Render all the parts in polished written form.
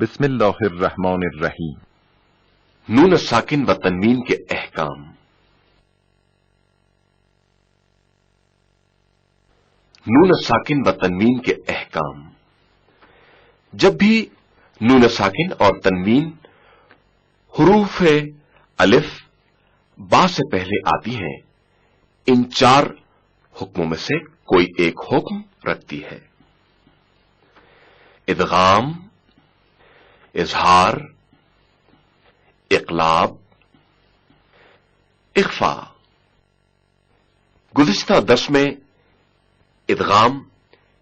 بسم اللہ الرحمن الرحیم. نون ساکن و تنوین کے احکام. نون ساکن و تنوین کے احکام. جب بھی نون ساکن اور تنوین حروف الف با سے پہلے آتی ہیں، ان چار حکموں میں سے کوئی ایک حکم رکھتی ہے. ادغام، اظہار، اقلاب، اخفا. گزشتہ درس میں ادغام،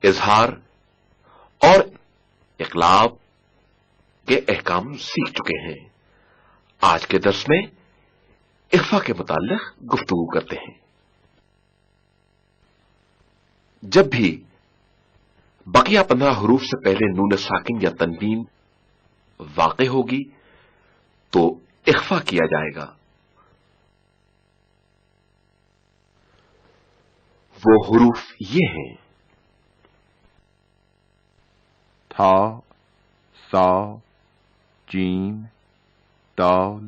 اظہار اور اقلاب کے احکام سیکھ چکے ہیں. آج کے درس میں اخفا کے متعلق گفتگو کرتے ہیں. جب بھی بقیہ 15 حروف سے پہلے نون ساکن یا تنوین واقع ہوگی تو اخفا کیا جائے گا. وہ حروف یہ ہیں: تھا، سا، جیم، دال،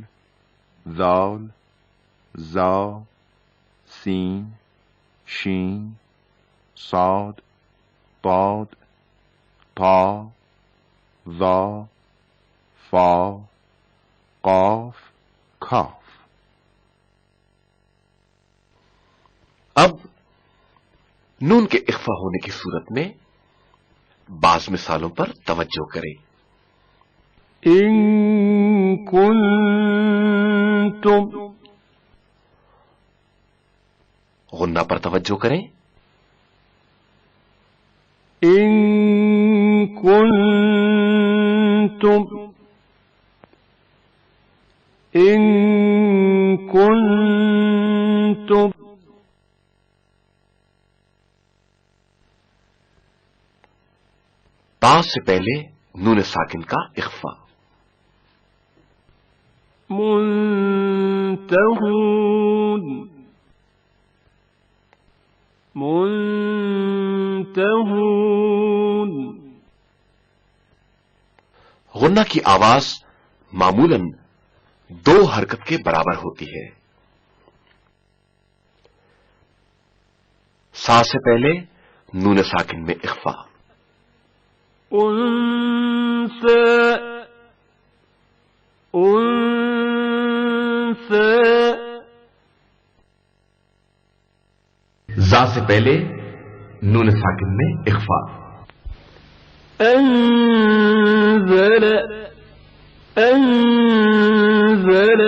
ذال، زا، سین، شین، صاد، طاد، طا، ظا، فا، قاف، کاف. اب نون کے اخفا ہونے کی صورت میں بعض مثالوں پر توجہ کریں. ان کنتم، غنہ پر توجہ کریں. ان کنتم، ان کنتم. تا سے پہلے نون ساکن کا اخفا. منتہون، منتہون. غنہ کی آواز معمولاً 2 حرکت کے برابر ہوتی ہے. سا سے پہلے نون ساکن میں اخفا. انثى، انثى. زا سے پہلے نون ساکن میں اخفا. انزل، انزل.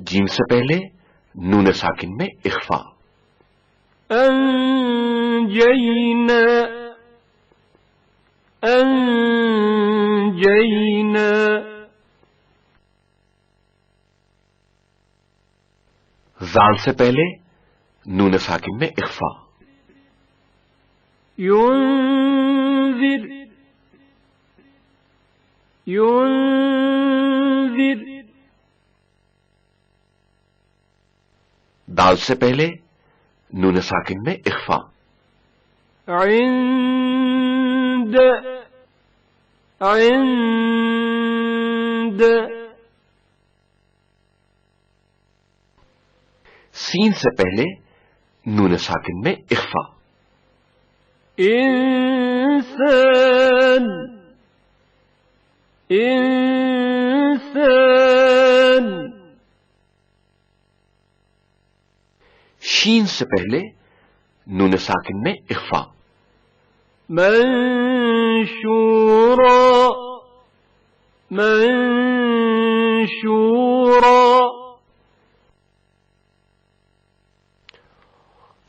جیم سے پہلے نون ساکن میں اخفا. انجینا، انجینا. زال سے پہلے نون ساکن میں اخفا. ينذر، ينذر. دال سے پہلے نون ساکن میں اخفا. عند، عند. سین سے پہلے نون ساکن میں اخفا. انسان، انسان. شین سے پہلے نون ساکن میں اخفا. منشورا، منشورا.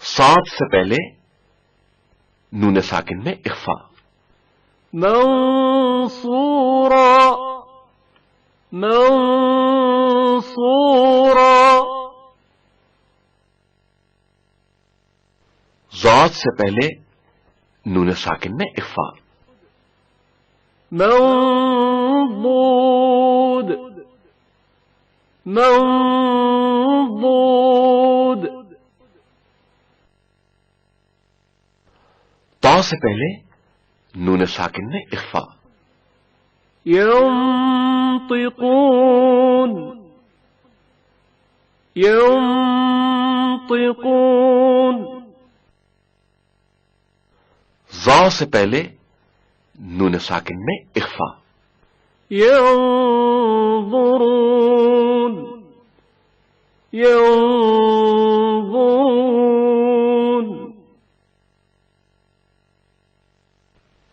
صاد سے پہلے نون ساکن میں اخفا. منصورا، منصورا. ضاد سے پہلے نون ساکن میں اخفا. منضود، منضود. تا سے پہلے نون ساکن میں اخفا. ينطقون ينطقون ظا سے پہلے نون ساکن میں اخفا. ينظرون ينظرون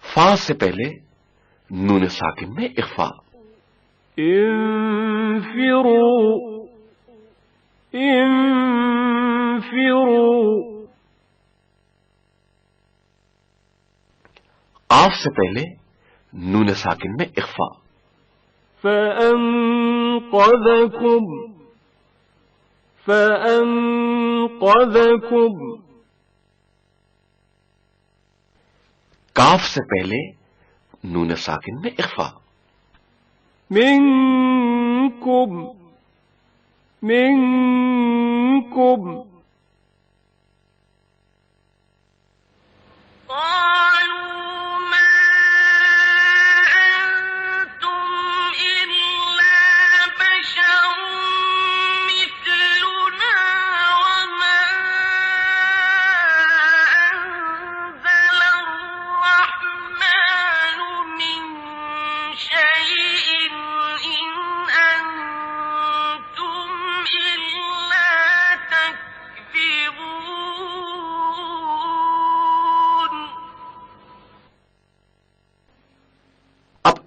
فا سے پہلے نون ساکن میں اخفا. انفروا انفروا قاف سے پہلے نون ساکن میں اخفا. فأنقذكم فأنقذكم کاف سے پہلے نون ساکن میں اخفا. منكم منكم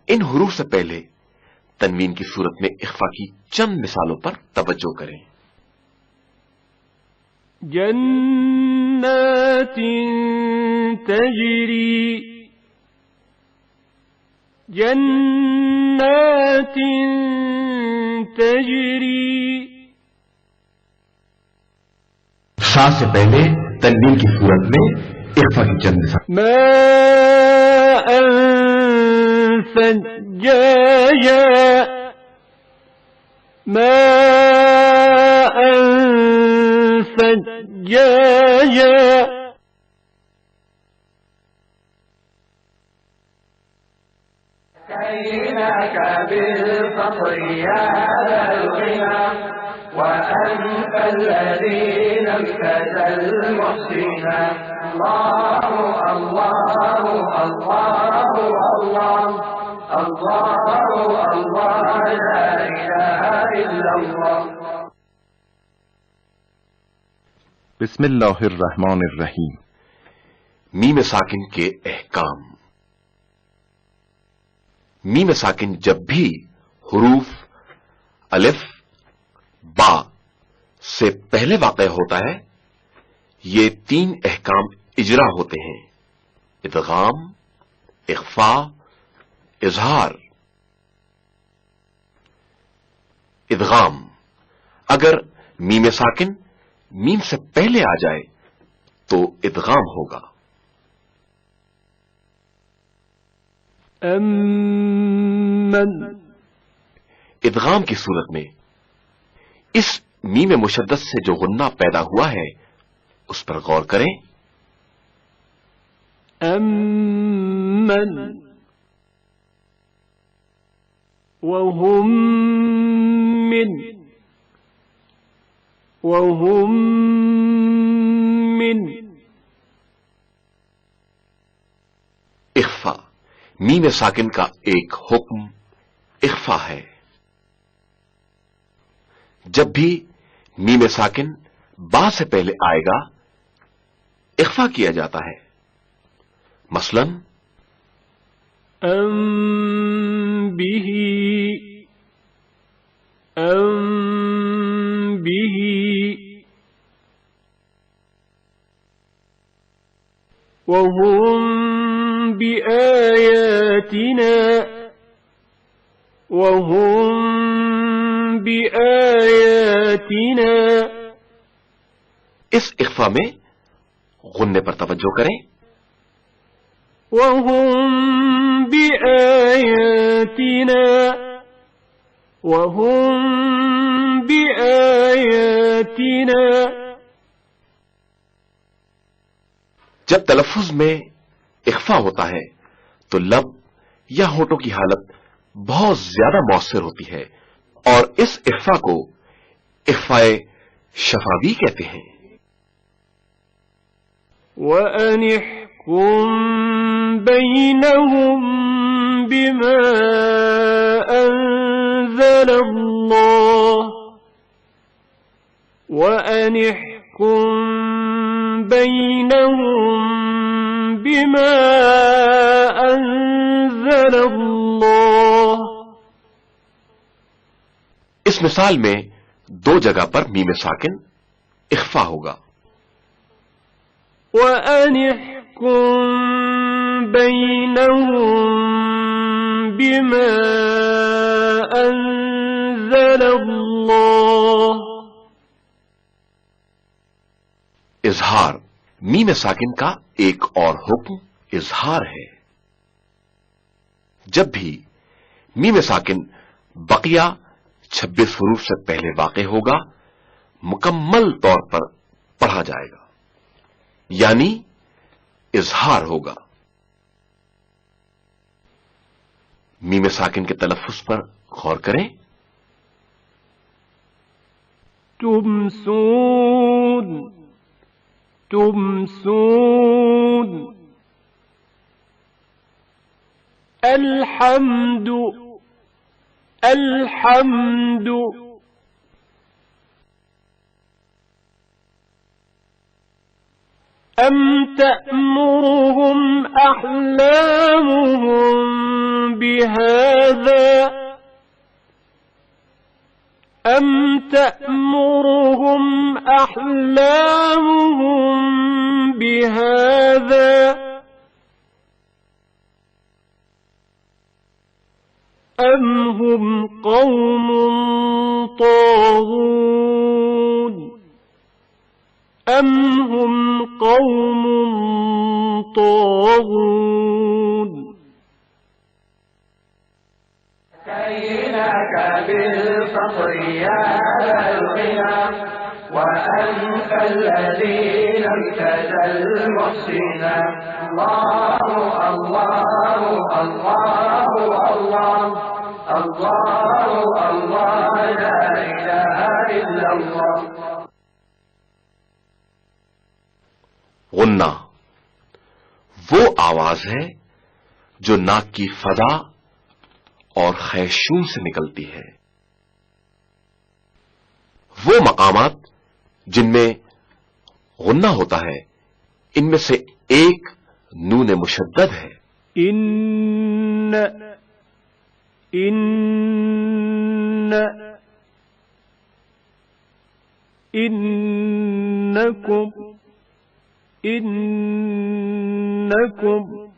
ان حروف سے پہلے تنوین کی صورت میں اخفا کی چند مثالوں پر توجہ کریں. جنات تجری جنات تجری شا سے پہلے تنوین کی صورت میں اخفا کی چند مثال. ماء ثجاجا ماء ثجاجا كيناك بالفطر يا الغنى وأنت الذين ابتدى المحسنا الله الله الله الله الله الله لا إله إلا الله. بسم اللہ الرحمن الرحیم. میم ساکن کے احکام. میم ساکن جب بھی حروف الف با سے پہلے واقع ہوتا ہے یہ تین احکام اجرا ہوتے ہیں: ادغام، اخفا، اظہار. ادغام اگر میم ساکن میم سے پہلے آ جائے تو ادغام ہوگا. امن ادغام کی صورت میں اس میم مشدد سے جو غنہ پیدا ہوا ہے اس پر غور کریں. امن وهم من اخفا میم ساکن کا ایک حکم اخفا ہے. جب بھی میم ساکن با سے پہلے آئے گا اخفا کیا جاتا ہے. مثلا به وهم بآياتنا اس اخفا میں غنے پر توجہ کریں. وهم بآياتنا جب تلفظ میں اخفا ہوتا ہے تو لب یا ہونٹوں کی حالت بہت زیادہ مؤثر ہوتی ہے، اور اس اخفا کو اخفائے شفوی کہتے ہیں۔ وَأَنِ احْكُم بَيْنَهُم بِمَا أَنزَلَ اللَّهُ وَأَنِ احْكُم بَيْنَهُم بِمَا أَنزَلَ اللَّهُ۔ اس مثال میں دو جگہ پر میم ساکن اخفا ہوگا۔ وَأَنِ احْكُم بَيْنَهُم بِمَا أَنزَلَ اللَّهُ۔ اظہار میم ساکن کا ایک اور حکم اظہار ہے۔ جب بھی میم ساکن بقیہ 26 حروف سے پہلے واقع ہوگا مکمل طور پر پڑھا جائے گا، یعنی اظہار ہوگا۔ میم ساکن کے تلفظ پر غور کریں۔ تمسون تمسون، الحمد الحمد، أم تأمرهم أحلامهم بهذا أم تأمرهم أحلامهم بهذا أم هم قوم طاغون أم هم قوم طاغون۔ أتيناك بالفطر يا الغنى وأنت الذي لم تزل محسنا، الله الله الله الله الله الله لا إله إلا الله۔ غنہ وہ آواز ہے جو ناک کی فضا اور خیشوم سے نکلتی ہے۔ وہ مقامات جن میں غنہ ہوتا ہے ان میں سے ایک نون مشدد ہے۔ انکم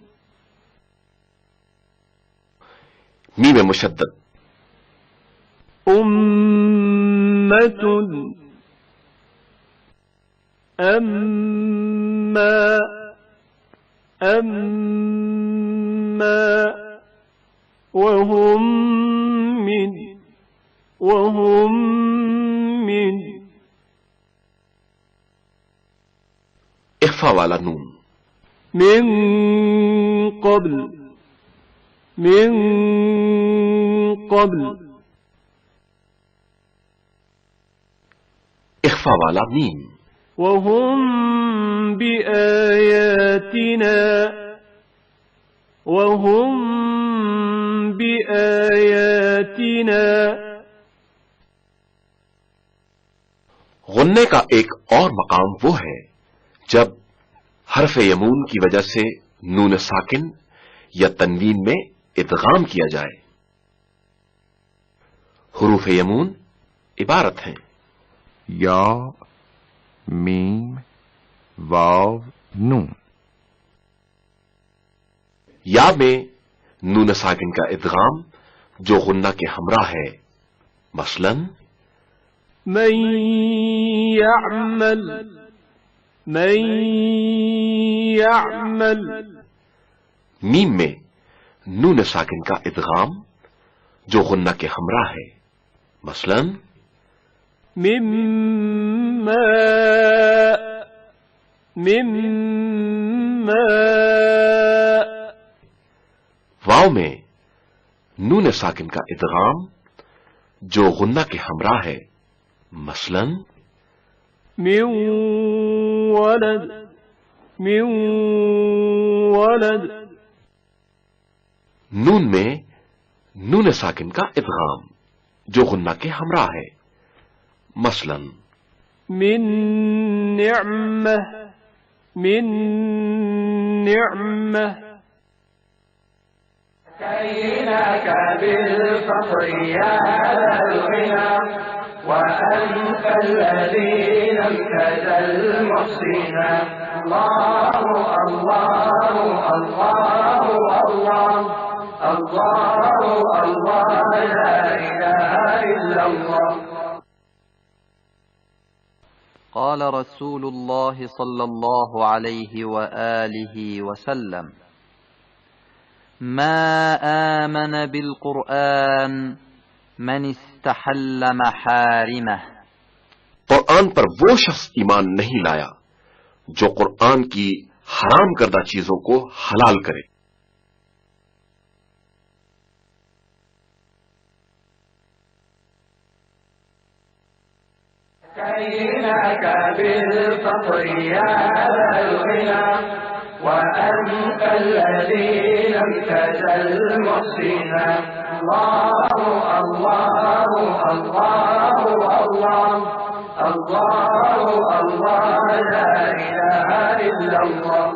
میم مشدد۔ امۃ اما وهم من اخفا والا نون۔ من قبل اخفا والا میم۔ وهم بآياتنا غنے کا ایک اور مقام وہ ہے جب حرف یمون کی وجہ سے نون ساکن یا تنوین میں ادغام کیا جائے۔ حروف یمون عبارت ہیں یا، میم، واو، نون۔ یا میں نون ساکن کا ادغام جو غنہ کے ہمراہ ہے، مثلاً من يعمل۔ میم میں نون ساکن کا ادغام جو غنہ کے ہمراہ ہے، مثلاً مما واو میں نون ساکن کا ادغام جو غنہ کے ہمراہ ہے، مثلا من ولد من ولد. نون میں نون ساکن کا ادغام جو غنہ کے ہمراہ ہے، مثلا من نعمة من نعمة. كيناك بالفقر يا ذا الغنى وأنت الذي لم تزل محسنا. الله الله الله الله الله الله لا إله إلا الله. قال رسول الله صلى الله عليه وآله وسلم: ما آمن بالقرآن من استحل محارمه. قرآن پر وہ شخص ایمان نہیں لایا جو قرآن کی حرام کردہ چیزوں کو حلال کرے. كيناك بالفقر يا ذا الغنى وأنت الذي لم تزل محسنا. الله الله الله الله الله الله لا إله إلا الله.